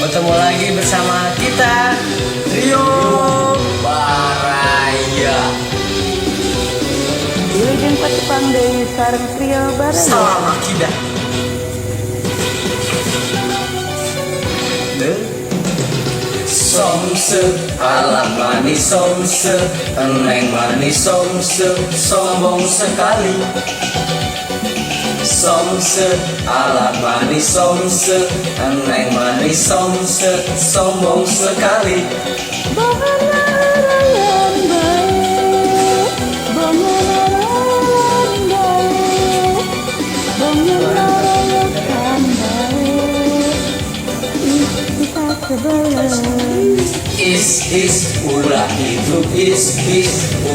Ketemu lagi bersama kita Rio Baraya. Wilujeng patepang deui sareng Rio Baraya. Salam akidah. Somse alam manis somse, eneng manis somse, sombong sekali. Somse alam manis somse, eneng manis somse, sombong sekali. Is ulah hidup is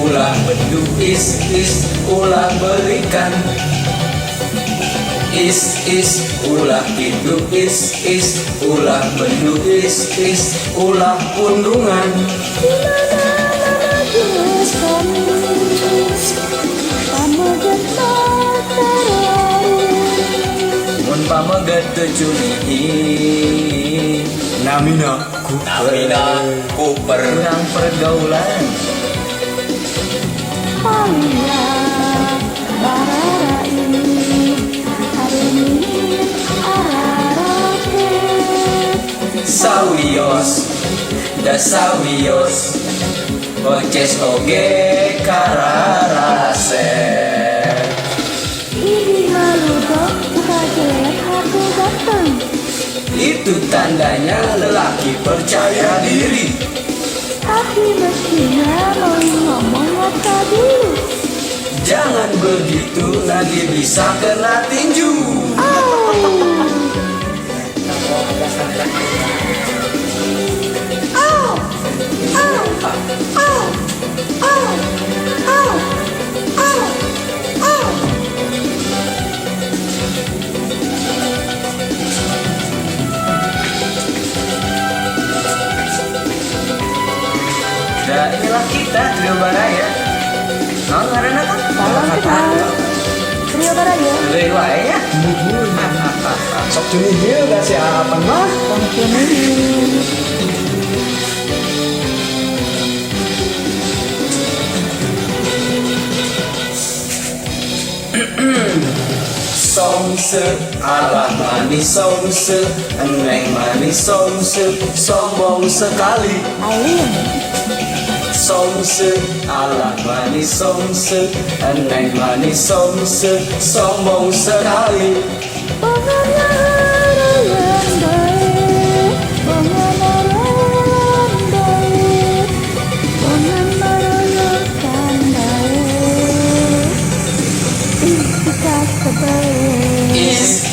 ulah beduk is ulah berikan. Is ulah hidup is ulah beduk is ulah pundungan. Mun pameget tecunihi Namina Cooper kurang pergaulan. Sawios da sawios oces oge kararase. Ini maludo kaget aku datang. Itu tandanya lelaki percaya diri. Tapi mestinya mau ngomong apa dulu. Jangan begitu nanti bisa kena tinju. Nah, inilah kita Rio Baraya. Non karena kan Salam kenal Rio Baraya. Rio ya. Sok cuni dia kasih apa mah? Somse alah manis somse, eneng manis somse, sombong sekali. Alim. Somse alah manis somse, eneng manis somse, sombong sekali.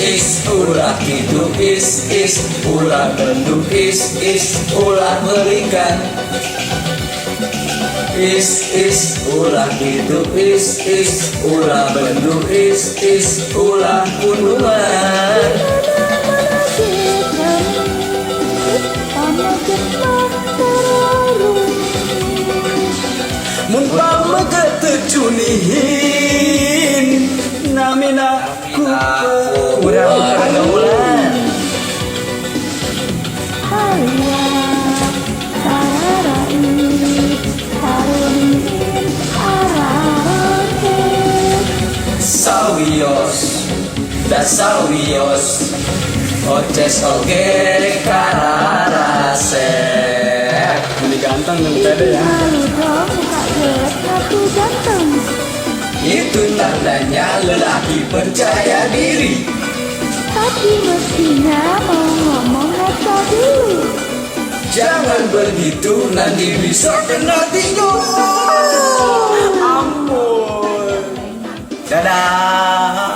Is ulah hidup is ulah bentuk is ulah berikan. Is ulah hidup is ulah bentuk is ulah pundungan. Mun pameget tecunihin namina kurang pergaulan. Sawios da sawios oces oge kararase. Ini ganteng dan pede ya. Itu tandanya lelaki percaya diri. Tapi mestinya mau ngomong apa dulu. Jangan begitu nanti bisa kena tinju. Ampun. Dadah.